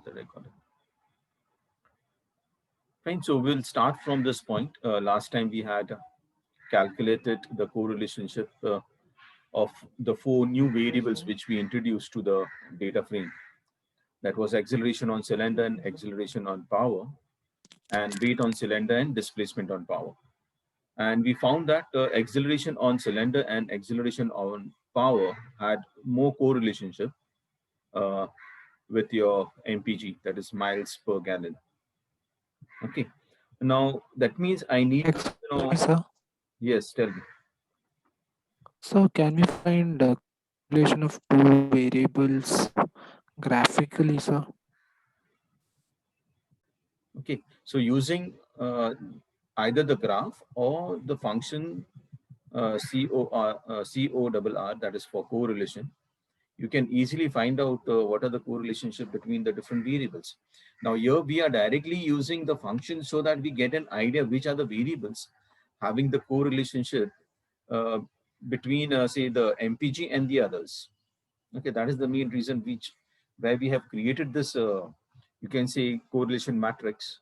the recording. Fine, so we'll start from this point. Last time we had calculated the correlationship of the 4 new variables which we introduced to the data frame. That was acceleration on cylinder and acceleration on power, and weight on cylinder and displacement on power. And we found that acceleration on cylinder and acceleration on power had more correlationship uh, with your MPG, that is miles per gallon. Okay. Now that means I need to, Excuse me, sir. yes, tell me. So can we find the correlation of two variables graphically, sir? Okay. So using either the graph or the function CORR, that is for correlation, you can easily find out what are the correlationship between the different variables. Now here we are directly using the function so that we get an idea which are the variables having the correlationship uh, between say the MPG and the others. Okay, that is the main reason where we have created this you can say correlation matrix.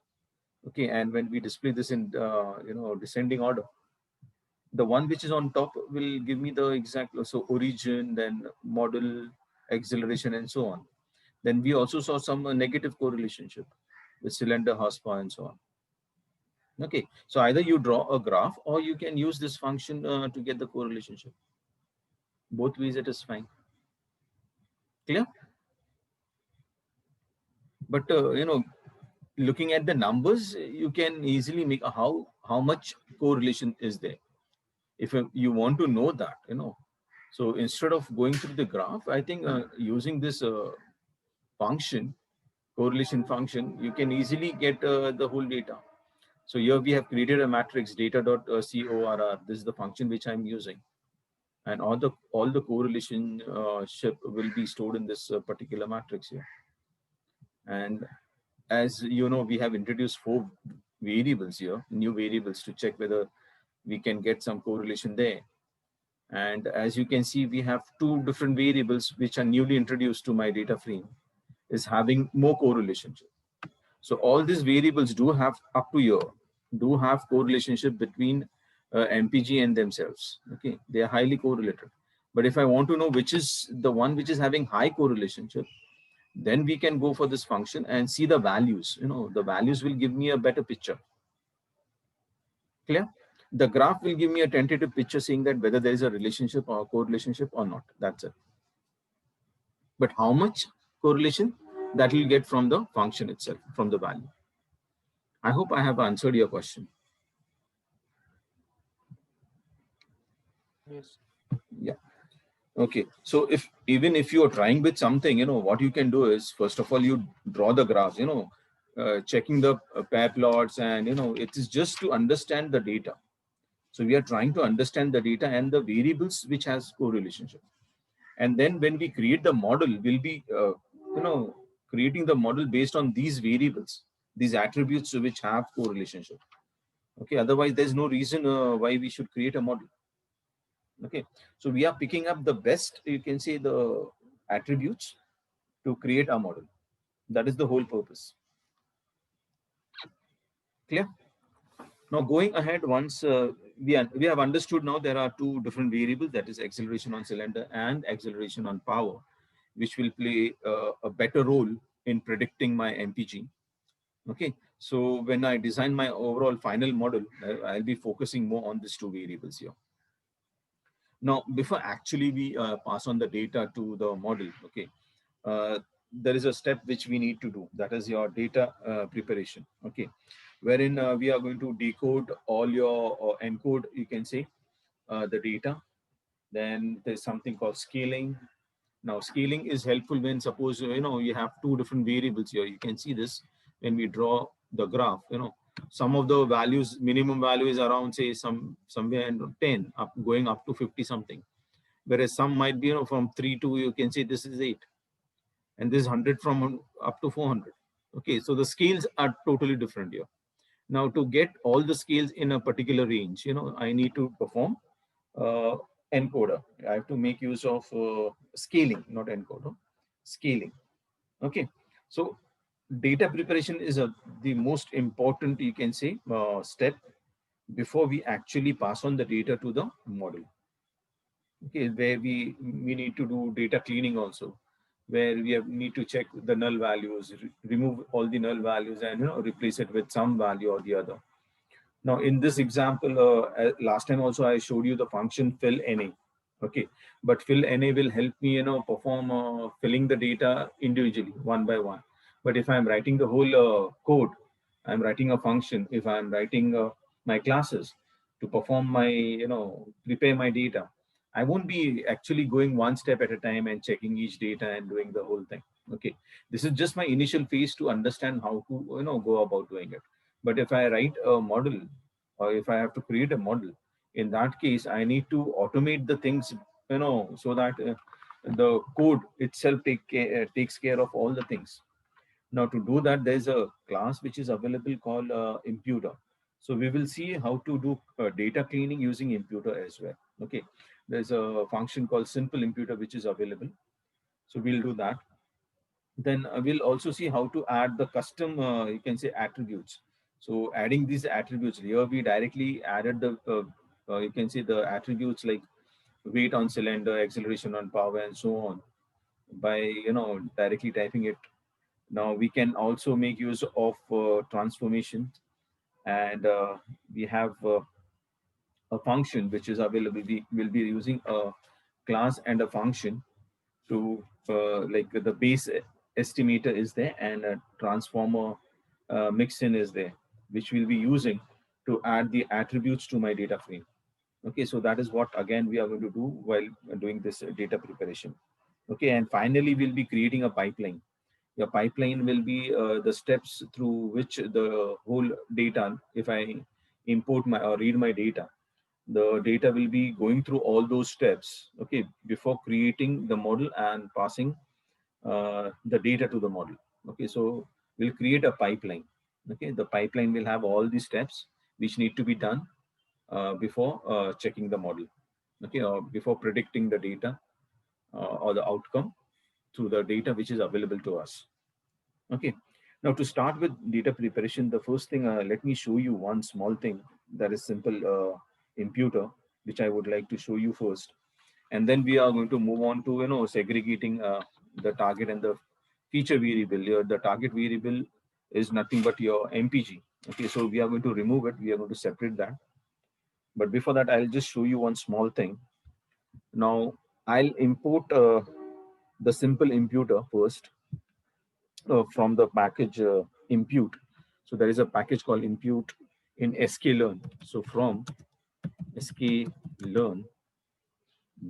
Okay, and when we display this in descending order, the one which is on top will give me the exact, so origin, then model, acceleration, and so on. Then we also saw some negative correlationship with cylinder horsepower and so on. Okay, so either you draw a graph or you can use this function to get the correlationship. Both ways it is fine. Clear? But looking at the numbers, you can easily make how much correlation is there. If you want to know that, so instead of going through the graph, I think using this function, correlation function, you can easily get the whole data. So here we have created a matrix data.corr. This is the function which I'm using, and all the correlation ship will be stored in this particular matrix here. And as you know, we have introduced 4 variables here, new variables, to check whether we can get some correlation there. And as you can see, we have 2 different variables which are newly introduced to my data frame is having more correlation. So all these variables do have up to here, do have correlationship between MPG and themselves. Okay, they are highly correlated. But if I want to know which is the one which is having high correlationship, then we can go for this function and see the values. The values will give me a better picture. Clear? The graph will give me a tentative picture saying that whether there is a relationship or correlationship or not. That's it. But how much correlation, that will get from the function itself, from the value. I hope I have answered your question. Yes. Yeah. Okay. So even if you are trying with something, what you can do is, first of all, you draw the graphs, checking the pair plots, and, it is just to understand the data. So we are trying to understand the data and the variables which has correlationship. And then when we create the model, we'll be, creating the model based on these variables, these attributes which have correlationship. Okay. Otherwise, there's no reason why we should create a model. Okay. So we are picking up the best, you can say, the attributes to create a model. That is the whole purpose. Clear? Now going ahead, once we have understood now there are 2 different variables, that is acceleration on cylinder and acceleration on power, which will play a better role in predicting my MPG. Okay, so when I design my overall final model, I'll be focusing more on these 2 variables here. Now, before actually we pass on the data to the model, okay, there is a step which we need to do. That is your data preparation, okay, wherein we are going to decode all your, or encode, you can say, the data. Then there's something called scaling. Now, scaling is helpful when, suppose, you have 2 different variables here. You can see this when we draw the graph, some of the values, minimum value is around, say, somewhere in 10, up going up to 50 something. Whereas some might be, from 3 to, you can say this is 8. And this 100 from up to 400. Okay, so the scales are totally different here. Now, to get all the scales in a particular range, I need to perform encoder. I have to make use of scaling, not encoder, scaling. Okay, so data preparation is the most important, you can say, step before we actually pass on the data to the model. Okay, where we need to do data cleaning also, where need to check the null values, remove all the null values, and replace it with some value or the other. Now, in this example, last time also I showed you the function fill na. Okay, but fill na will help me, perform filling the data individually, one by one. But if I'm writing the whole code, I'm writing a function. If I'm writing my classes to perform my, prepare my data, I won't be actually going one step at a time and checking each data and doing the whole thing. Okay, this is just my initial phase to understand how to, go about doing it. But if I write a model, or if I have to create a model, in that case, I need to automate the things, so that the code itself takes care of all the things. Now, to do that, there's a class which is available called Imputer. So we will see how to do data cleaning using Imputer as well. Okay, there's a function called Simple Imputer which is available. So we'll do that. Then we'll also see how to add the custom, you can say, attributes. So adding these attributes here, we directly added the, you can see, the attributes like weight on cylinder, acceleration on power, and so on, by directly typing it. Now we can also make use of transformation, and we have a function which is available. We will be using a class and a function to, like, the base estimator is there, and a transformer mixin is there, which we'll be using to add the attributes to my data frame. Okay, so that is what again we are going to do while doing this data preparation. Okay, and finally we'll be creating a pipeline. Your pipeline will be the steps through which the whole data, if I import my or read my data, the data will be going through all those steps, okay, before creating the model and passing the data to the model. Okay, so we'll create a pipeline. Okay, the pipeline will have all the steps which need to be done before checking the model, okay, or before predicting the data or the outcome through the data which is available to us. Okay, now to start with data preparation, the first thing, let me show you one small thing that is simple imputer, which I would like to show you first. And then we are going to move on to, segregating the target and the feature variable. Here, the target variable is nothing but your MPG. Okay, so we are going to remove it. We are going to separate that. But before that, I'll just show you one small thing. Now, I'll import the simple imputer first from the package impute. So there is a package called impute in sklearn. So from sklearn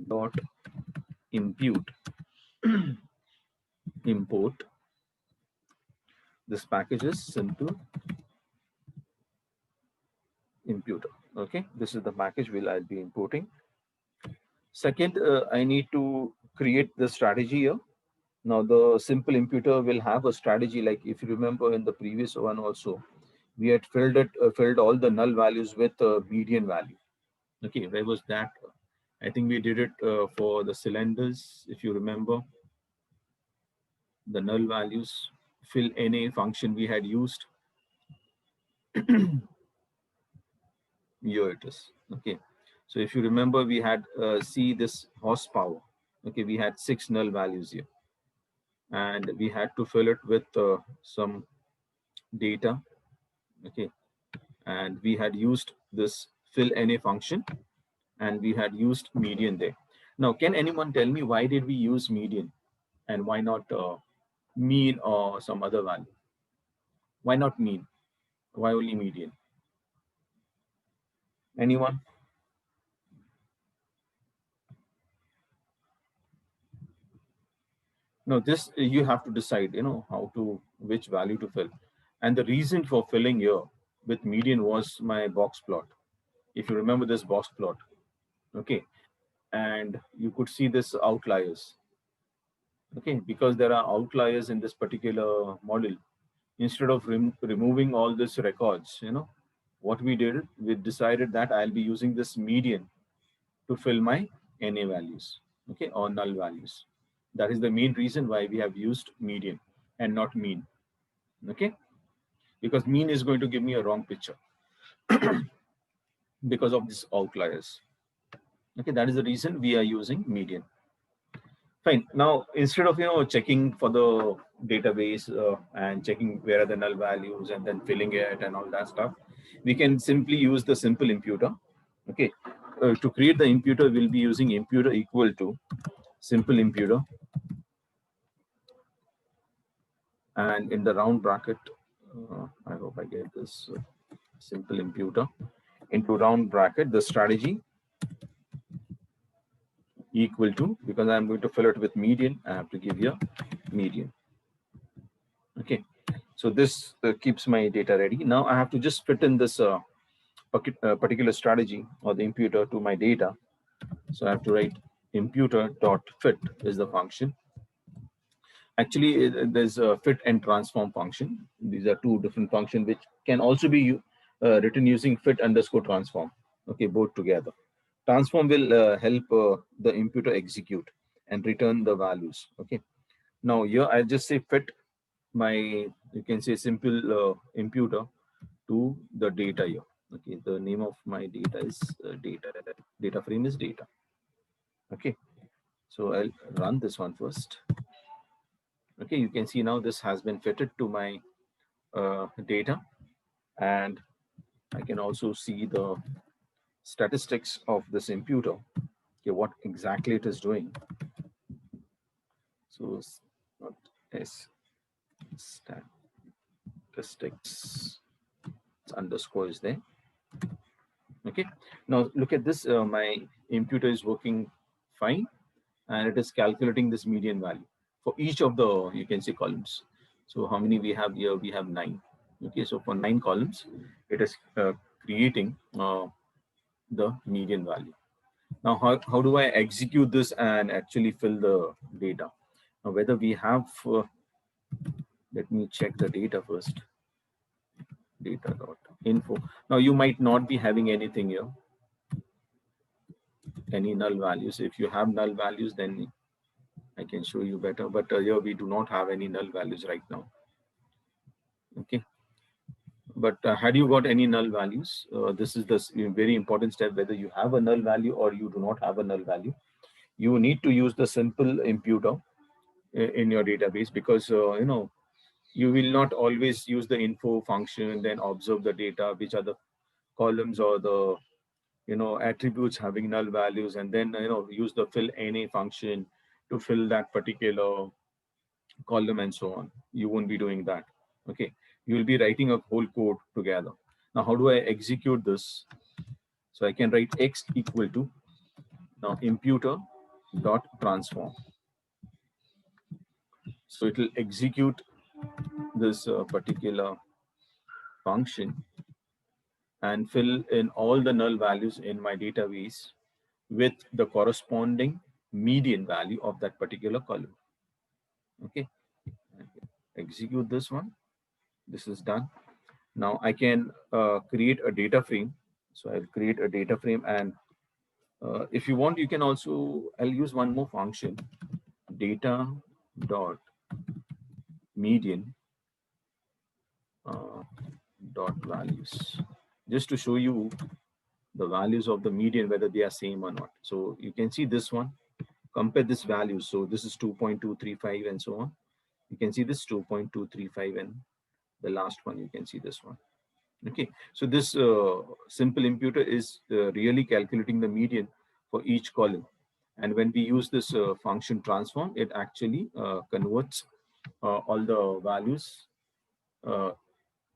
dot impute import, this package is simple imputer. Okay, this is the package I'll be importing. Second, I need to create the strategy here. Now the simple imputer will have a strategy, like if you remember in the previous one also, we had filled all the null values with median value. Okay, where was that? I think we did it for the cylinders, if you remember, the null values, fill na function we had used. Here it is. Okay, so if you remember, we had see this horsepower. Okay, we had 6 null values here, and we had to fill it with some data. Okay, and we had used this fill na function, and we had used median there. Now, can anyone tell me why did we use median and why not mean or some other value? Why not mean? Why only median? Anyone? No, this you have to decide, how to, which value to fill. And the reason for filling here with median was my box plot. If you remember this box plot, okay, and you could see this outliers, okay, because there are outliers in this particular model. Instead of removing all these records, what we did, we decided that I'll be using this median to fill my NA values, okay, or null values. That is the main reason why we have used median and not mean. Okay, because mean is going to give me a wrong picture because of these outliers. Okay, that is the reason we are using median. Fine. Now, instead of checking for the database and checking where are the null values and then filling it and all that stuff, we can simply use the simple imputer. Okay. To create the imputer, we'll be using imputer equal to simple imputer, and in the round bracket, I hope I get this simple imputer into round bracket the strategy equal to, because I'm going to fill it with median, I have to give you median. Okay, so this keeps my data ready. Now I have to just fit in this particular strategy or the imputer to my data. So I have to write imputer dot fit is the function. Actually, there's a fit and transform function. These are two different functions which can also be written using fit underscore transform. Okay, both together. Transform will help the imputer execute and return the values. Okay. Now here I'll just say fit my, you can say simple imputer to the data here. Okay, the name of my data is data. Data frame is data. Okay, so I'll run this one first. Okay, you can see now this has been fitted to my data, and I can also see the statistics of this imputer. Okay, what exactly it is doing. So not s statistics underscore is there. Okay, now look at this. My imputer is working fine, and it is calculating this median value for each of the, you can see, columns. So how many we have here? We have 9. Okay, so for 9 columns, it is creating the median value. Now, how do I execute this and actually fill the data? Now, whether we have, let me check the data first. Data.info. Now, you might not be having anything here, any null values. If you have null values, then I can show you better. But here we do not have any null values right now. Okay. But had you got any null values, this is the very important step, whether you have a null value or you do not have a null value. You need to use the simple imputer in your database, because you will not always use the info function and then observe the data, which are the columns or the attributes having null values, and then use the fill any function to fill that particular column and so on. You won't be doing that. Okay, you will be writing a whole code together. Now, how do I execute this? So I can write x equal to now imputer dot transform. So it will execute this particular function and fill in all the null values in my database with the corresponding median value of that particular column. Okay, execute this one. This is done. Now I can create a data frame. So I'll create a data frame, and if you want, you can also, I'll use one more function, data dot median dot values, just to show you the values of the median, whether they are same or not. So you can see this one, compare this value. So this is 2.235 and so on. You can see this 2.235, and the last one, you can see this one. Okay, so this simple imputer is really calculating the median for each column. And when we use this function transform, it actually converts all the values uh,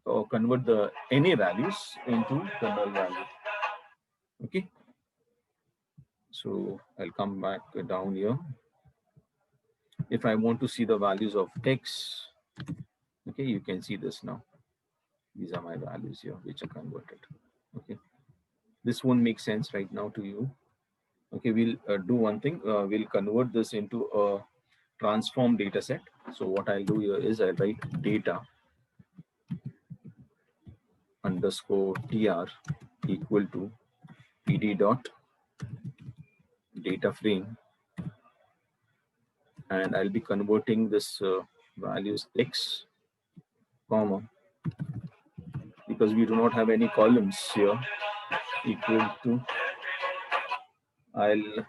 or convert the any values into the null value. Okay, so I'll come back down here. If I want to see the values of x, okay, you can see this now. These are my values here, which are converted. Okay, this won't make sense right now to you. Okay, we'll do one thing. We'll convert this into a transform data set. So what I'll do here is I'll write data underscore tr equal to pd dot data frame, and I'll be converting this values x comma, because we do not have any columns here, equal to, I'll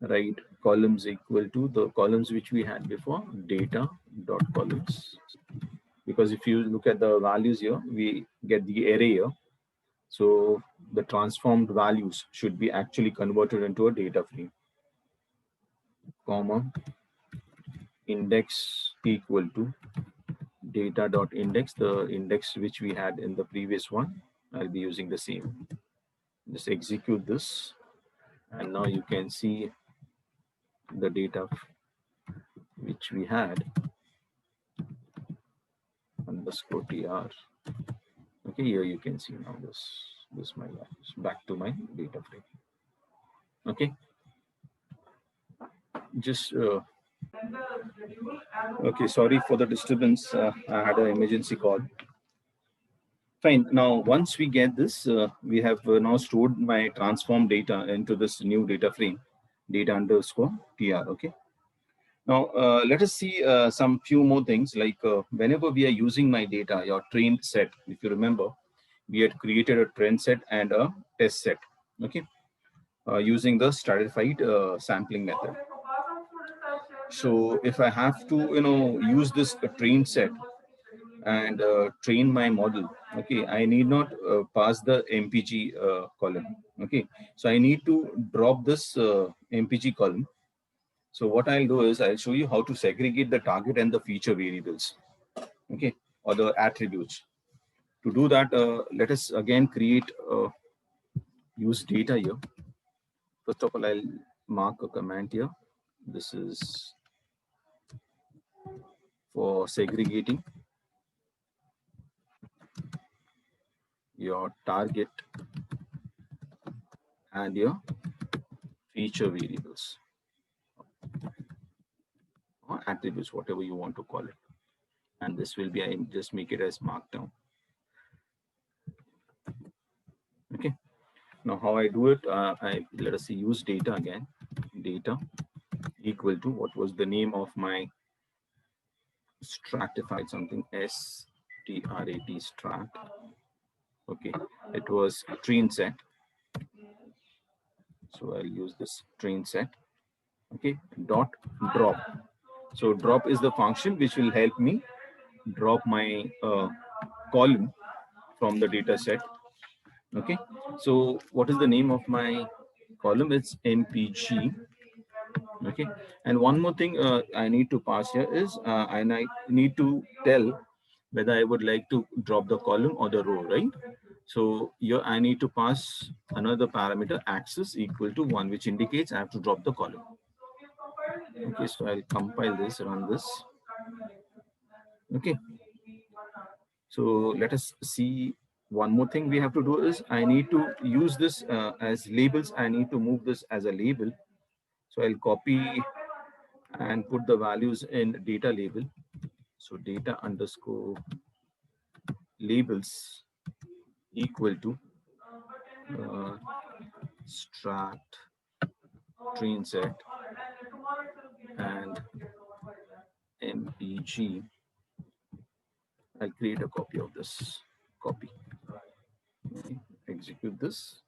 write columns equal to the columns which we had before, data dot columns. Because if you look at the values here, we get the array here. So the transformed values should be actually converted into a data frame, comma, index equal to data dot index, the index which we had in the previous one. I'll be using the same. Just execute this, and now you can see the data which we had, underscore tr. Okay, here you can see now this my values back to my data frame. Okay, just okay, sorry for the disturbance. I had an emergency call. Fine. Now, once we get this, we have now stored my transform data into this new data frame, data underscore tr. Okay. Now, let us see some few more things, like whenever we are using my data, your trained set, if you remember, we had created a trained set and a test set, okay, using the stratified sampling method. So if I have to, use this trained set and train my model, okay, I need not pass the MPG column, okay. So I need to drop this MPG column. So what I'll do is I'll show you how to segregate the target and the feature variables, okay, or the attributes. To do that, let us again create use data here. First of all, I'll mark a command here. This is for segregating your target and your feature variables or attributes, whatever you want to call it. And this will be, I just make it as markdown. Okay. Now how I do it, let us see, use data again. Data equal to, what was the name of my stratified something, strat strat. Okay, it was train set. So I'll use this train set. Okay, dot drop. So drop is the function which will help me drop my column from the data set. Okay, so what is the name of my column? It's mpg. Okay, and one more thing I need to pass here is and I need to tell whether I would like to drop the column or the row, right? So here I need to pass another parameter, axis equal to 1, which indicates I have to drop the column. Okay, so I'll compile this, run this. Okay, so let us see. One more thing we have to do is I need to use this as labels. I need to move this as a label. So I'll copy and put the values in data label. So data underscore labels equal to uh, strat train set and mpg. I'll create a copy of this copy. Okay, execute this.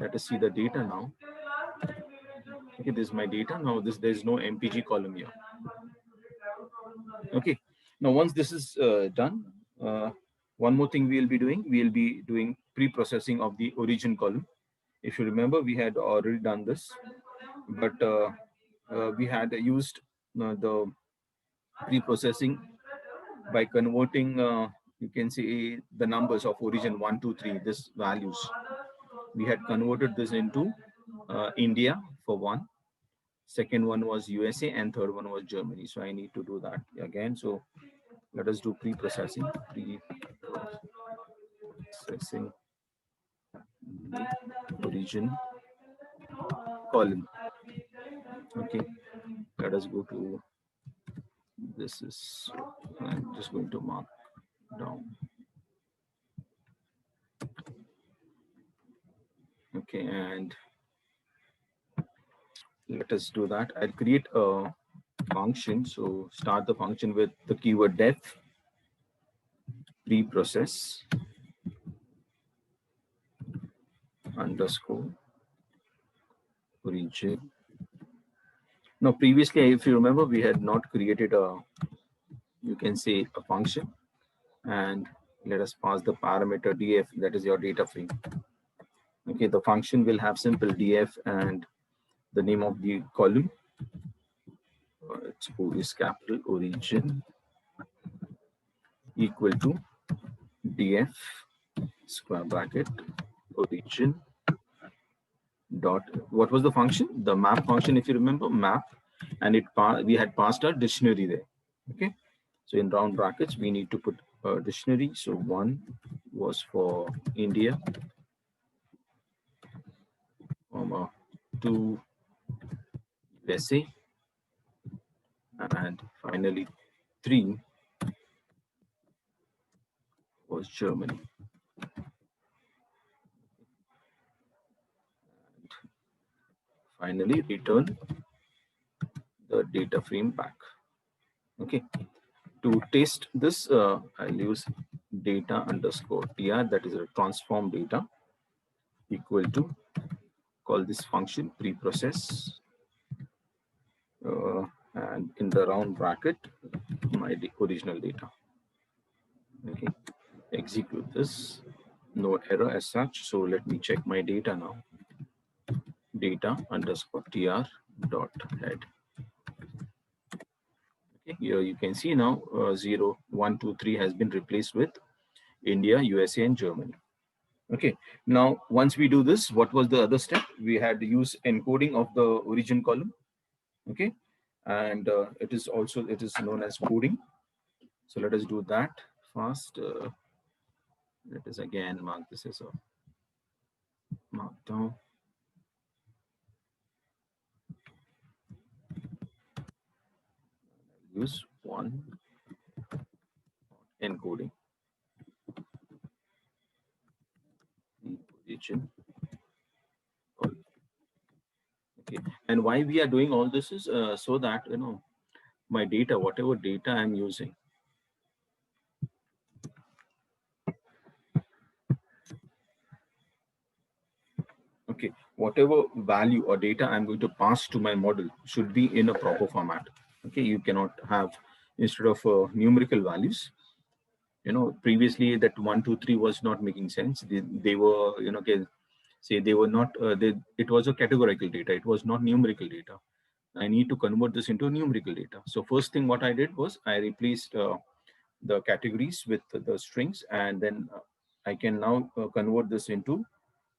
Let us see the data now. Okay, this is my data. Now there's no mpg column here. Okay, now once this is done, one more thing we'll be doing pre-processing of the origin column. If you remember, we had already done this, but we had used the pre-processing by converting, you can see the numbers of origin 1, 2, 3, this values. We had converted this into India for one, second one was USA, and third one was Germany. So I need to do that again. So let us do pre-processing, pre-processing the origin column. Okay, let us go to, this is, I'm just going to mark down. Okay, and let us do that. I'll create a function. So start the function with the keyword def. preprocess underscore origin. Now, previously, if you remember, we had not created a, you can say, a function, and let us pass the parameter df, that is your data frame. Okay, the function will have simple df and the name of the column. It's O is capital origin equal to df square bracket origin dot, what was the function? The map function, if you remember, map, and we had passed a dictionary there. Okay, so in round brackets we need to put a dictionary. So one was for India, comma two USA, and finally three was Germany. Finally return the data frame back. Okay, to test this, I'll use data underscore tr, that is a transform data, equal to, call this function preprocess, and in the round bracket my original data. Okay, execute this, no error as such. So let me check my data now. Data underscore tr dot head. Okay, here you can see now 0, 1, 2, 3 has been replaced with India, USA, and Germany. Okay, now once we do this, what was the other step? We had to use encoding of the origin column. Okay, and it is known as coding. So let us do that fast. Let us again mark this as a markdown. Use one encoding the origin. Okay, and why we are doing all this is so that my data, whatever data I'm using, okay, whatever value or data I'm going to pass to my model should be in a proper format. Okay, you cannot have, instead of numerical values, previously that 1, 2, 3 was not making sense. They were, say they were not, it was a categorical data, it was not numerical data. I need to convert this into numerical data. So first thing what I did was I replaced the categories with the strings, and then I can now convert this into,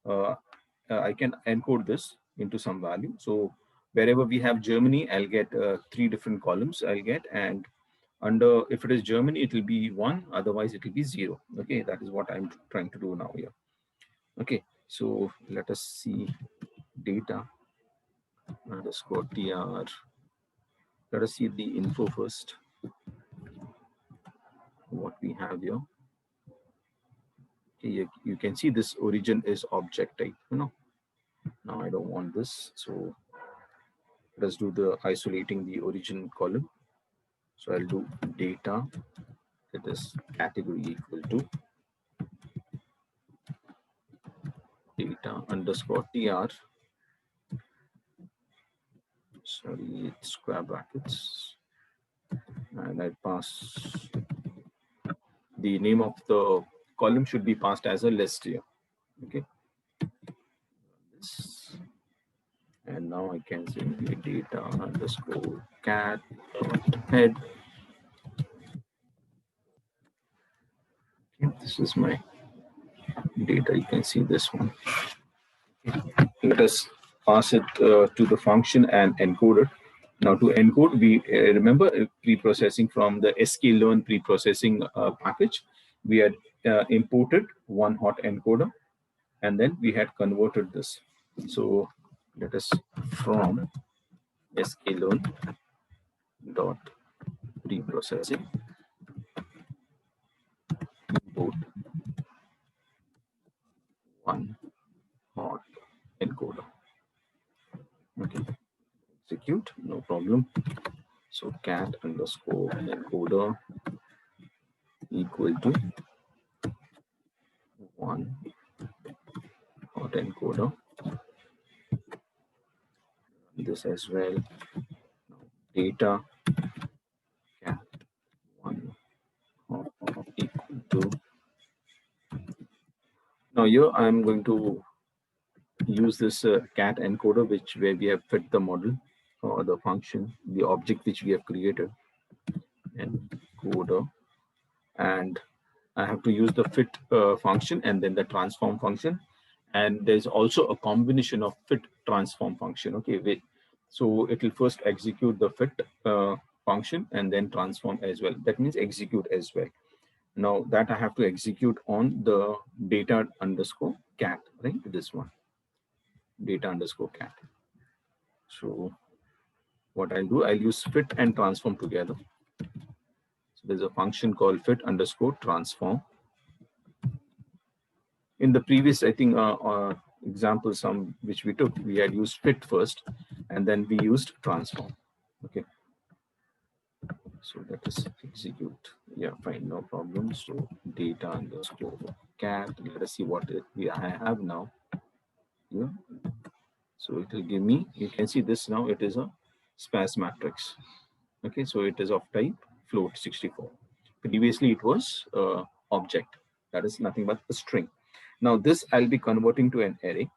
I can encode this into some value. So wherever we have Germany, I'll get 3 different columns I'll get, and under, if it is Germany, it will be 1, otherwise it will be 0. Okay, that is what I'm trying to do now here. Okay, so let us see data underscore tr. Let us see the info first, what we have here. Okay, you can see this origin is object type. Now I don't want this, so let's do the isolating the origin column. So I'll do data, that is category equal to data underscore tr, sorry, it's square brackets, and I pass the name of the column should be passed as a list here. Okay, this, and now I can say data underscore cat head. Okay, this is my data. You can see this one. Let us pass it to the function and encode it. Now to encode, we remember preprocessing from the sklearn preprocessing package. We had imported one hot encoder, and then we had converted this. So let us from sklearn dot preprocessing import one hot encoder. Okay, execute, no problem. So cat underscore encoder equal to encoder, this as well, data cat 1 equal to. Now here I'm going to use this cat encoder, which where we have fit the model or the function, the object which we have created, encoder, and I have to use the fit function and then the transform function. And there's also a combination of fit transform function. Okay, wait. So it will first execute the fit function and then transform as well. That means execute as well. Now that I have to execute on the data underscore cat, right? This one, data underscore cat. So what I'll do, I'll use fit and transform together. So there's a function called fit underscore transform. In the previous, I think, example, some which we took, we had used fit first, and then we used transform. Okay, so that is execute. Yeah, fine, no problem. So data underscore cat. Let us see what I have now. Yeah. So it will give me. You can see this now. It is a sparse matrix. Okay, so it is of type float 64. Previously, it was object. That is nothing but a string. Now this I'll be converting to an array.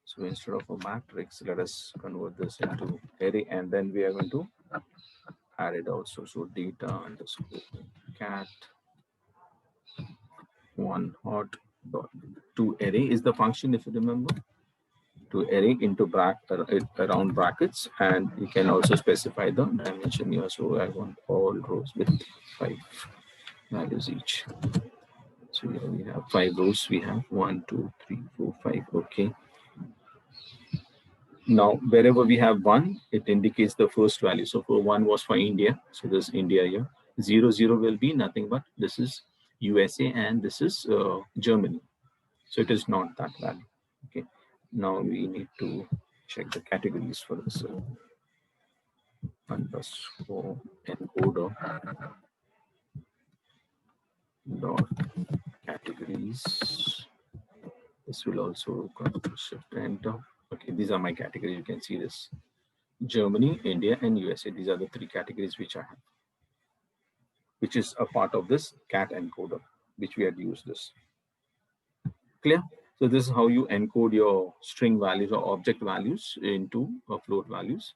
So instead of a matrix, let us convert this into array, and then we are going to add it also. So data underscore cat 1 hot dot to array is the function, if you remember, to array into around brackets, and you can also specify the dimension here. So I want all rows with 5 values each. So here we have 5 rows. We have 1, 2, 3, 4, 5. Okay. Now, wherever we have 1, it indicates the first value. So for 1 was for India. So this India here. 0, 0 will be nothing but this is USA and this is Germany. So it is not that value. Okay. Now we need to check the categories for this underscore encoder dot categories. This will also shift enter. Okay, these are my categories. You can see this. Germany, India, and USA. These are the 3 categories which I have, which is a part of this cat encoder, which we had used this. Clear? So this is how you encode your string values or object values into float values.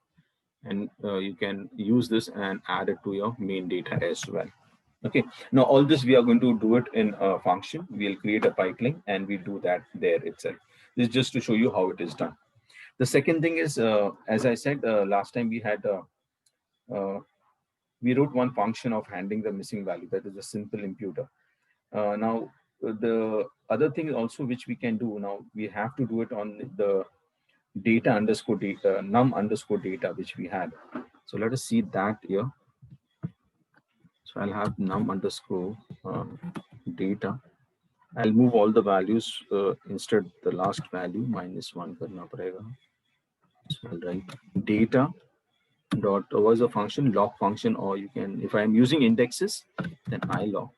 And you can use this and add it to your main data as well. Okay, now all this we are going to do it in a function. We'll create a pipeline and we'll do that there itself. This is just to show you how it is done. The second thing is, as I said last time, we wrote one function of handling the missing value. That is a simple imputer. Now, the other thing also which we can do now, we have to do it on the data underscore data, num underscore data, which we had. So let us see that here. So I'll have num underscore data. I'll move all the values instead the last value -1 karna padega. So I'll write data dot was a function log function, or you can, if I'm using indexes, then I log.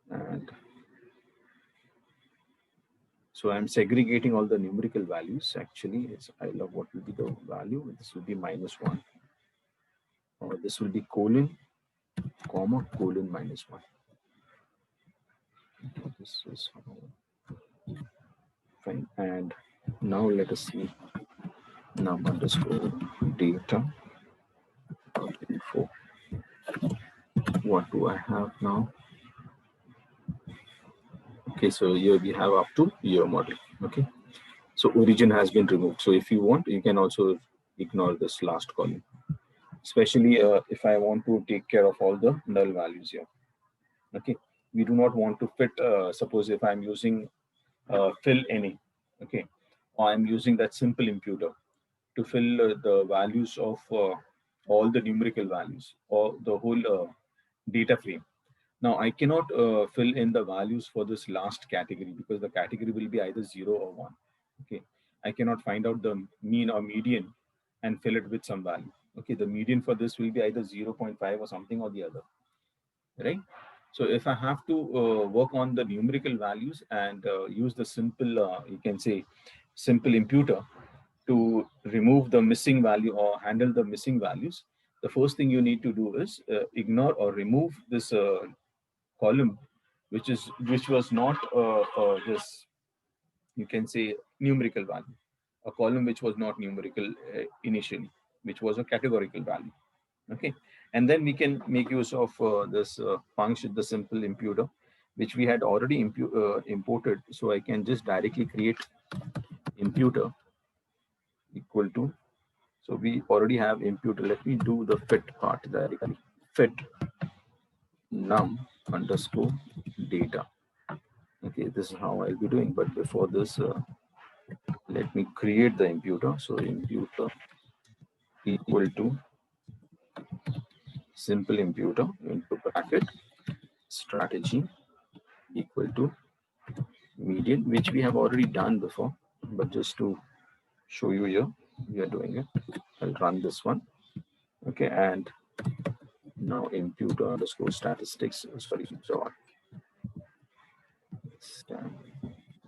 And so I'm segregating all the numerical values. Actually, it's I log what will be the value. This will be -1, or this will be colon, comma, colon -1. This is fine. And now let us see num underscore data info. What do I have now? Okay, so here we have up to year model. Okay, so origin has been removed. So if you want, you can also ignore this last column, especially if I want to take care of all the null values here. Okay, we do not want to fit, suppose if I'm using fill any, okay, or I'm using that simple imputer to fill the values of all the numerical values or the whole data frame. Now I cannot fill in the values for this last category because the category will be either 0 or 1. Okay, I cannot find out the mean or median and fill it with some value. Okay, the median for this will be either 0.5 or something or the other, right? So if I have to work on the numerical values and use the simple, you can say, simple imputer to remove the missing value or handle the missing values, the first thing you need to do is ignore or remove this column, which was not this, you can say, numerical value, a column which was not numerical initially, which was a categorical value. Okay, and then we can make use of this function, the simple imputer, which we had already imported. So I can just directly create imputer equal to, so we already have imputer. Let me do the fit part directly. Fit num underscore data. Okay, this is how I'll be doing. But before this, let me create the imputer. So imputer equal to simple imputer into bracket strategy equal to median, which we have already done before, but just to show you here, we are doing it. I'll run this one. Okay, and now imputer underscore statistics, sorry, so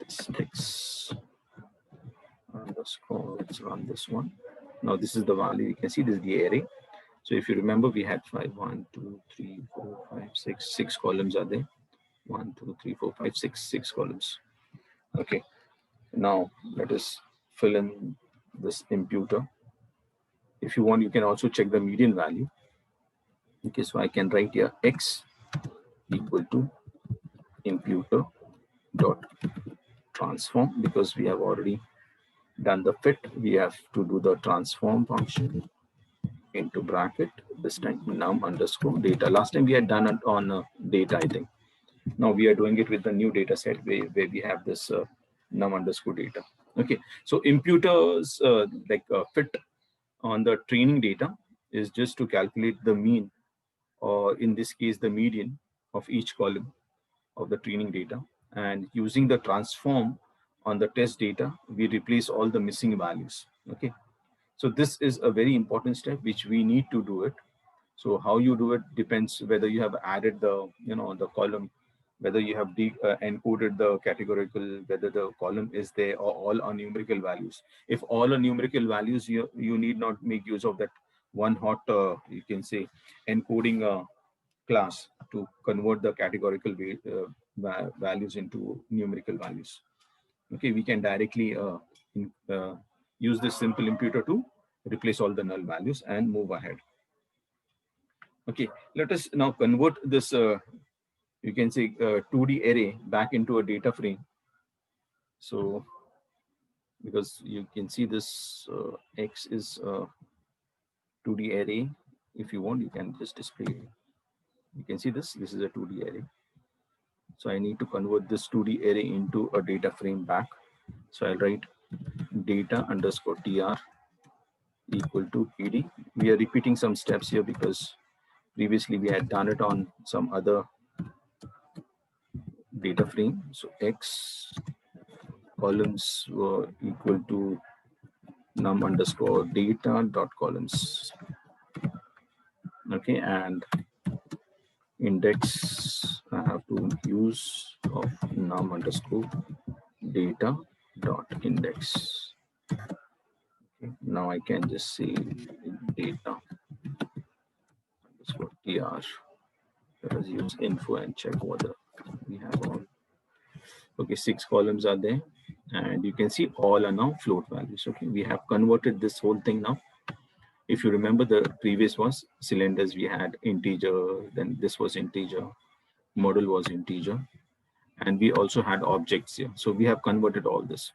statistics underscore, let's run this one. Now this is the value, you can see this is the array. So if you remember, we had 5, 1, 2, 3, 4, 5, 6, 6 columns are there. 1, 2, 3, 4, 5, 6, 6 columns. Okay, now let us fill in this imputer. If you want, you can also check the median value. Okay, so I can write here x equal to imputer dot transform, because we have already done the fit. We have to do the transform function into bracket, this time num underscore data. Last time we had done it on data, I think. Now we are doing it with the new data set where we have this num underscore data. Okay, so imputers fit on the training data is just to calculate the mean, or in this case, the median of each column of the training data. And using the transform on the test data, we replace all the missing values. Okay, so this is a very important step which we need to do it. So how you do it depends whether you have added the, the column, whether you have encoded the categorical, whether the column is there, or all are numerical values. If all are numerical values, you need not make use of that one hot, you can say, encoding class to convert the categorical values into numerical values. Okay, we can directly use this simple imputer to replace all the null values and move ahead. Okay, let us now convert this, you can say, 2D array back into a data frame. So, because you can see this X is a 2D array. If you want, you can just display. You can see this is a 2D array. So I need to convert this 2D array into a data frame back. So I'll write data underscore tr equal to pd. We are repeating some steps here because previously we had done it on some other data frame. So x columns were equal to num underscore data dot columns. Okay, and index I have to use of num underscore data dot index. Okay, now I can just say data underscore tr. Let us use info and check whether we have all. Okay, 6 columns are there, and you can see all are now float values. Okay, we have converted this whole thing now. If you remember, the previous was cylinders, we had integer, then this was integer, model was integer, and we also had objects here. So we have converted all this.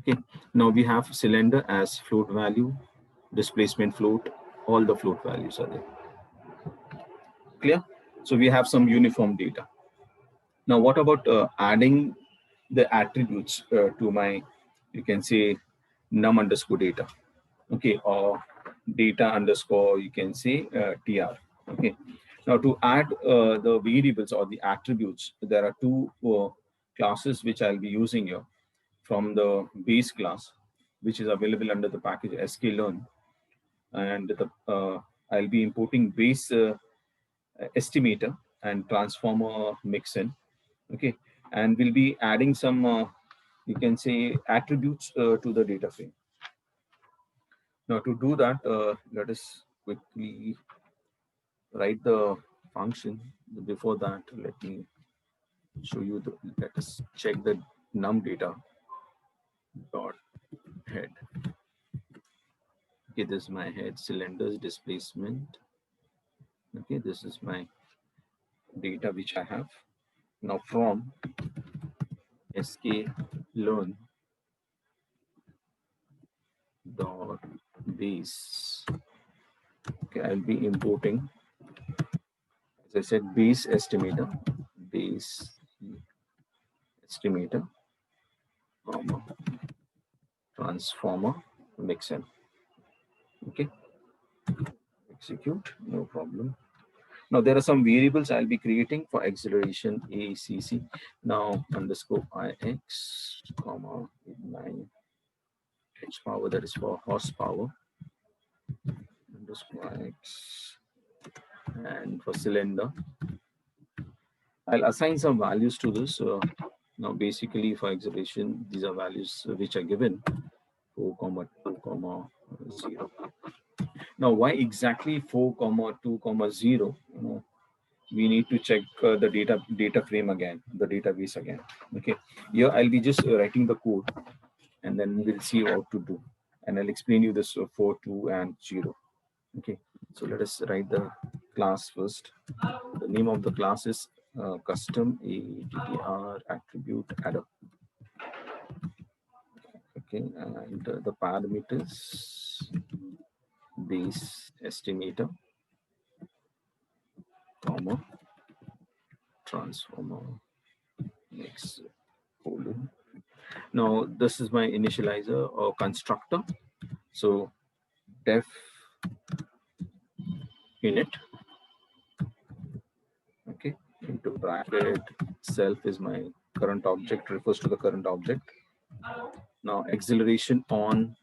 Okay, now we have cylinder as float value, displacement float, all the float values are there. Clear? So we have some uniform data. Now, what about adding the attributes to my, you can say, num underscore data, okay, or data underscore, you can say, tr. Okay. Now, to add the variables or the attributes, there are two classes which I'll be using here from the base class, which is available under the package sklearn, and I'll be importing base estimator and transformer mix in. Okay, and we'll be adding some you can say attributes to the data frame. Now to do that, let us quickly write the function. Before that, let me show you the, let us check the num data dot head. Okay, this is my head cylinders displacement. Okay, this is my data which I have. Now from sk learn dot base. Okay, I'll be importing, as I said, base estimator, comma, transformer mixin. Okay, execute, no problem. Now there are some variables I'll be creating for acceleration ACC. Now underscore IX, comma, 9 H power, that is for horsepower, underscore IX, and for cylinder. I'll assign some values to this. Now basically for acceleration, these are values which are given 4, 2, 0. Now why exactly 4, 2, 0? We need to check the data frame again, the database again. Okay, here I'll be just writing the code, and then we'll see what to do, and I'll explain you this 4, 2, and 0. Okay, so let us write the class first. The name of the class is custom attr attribute adder. Okay, and the parameters base estimator, comma, transformer mix colon. Now this is my initializer or constructor. So def init, okay, into bracket self is my current object, refers to the current object. Now acceleration on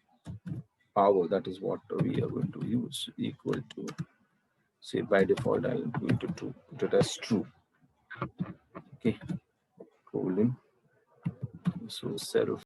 power, that is what we are going to use, equal to, say by default I'll going to put it as true. Okay, colon, so self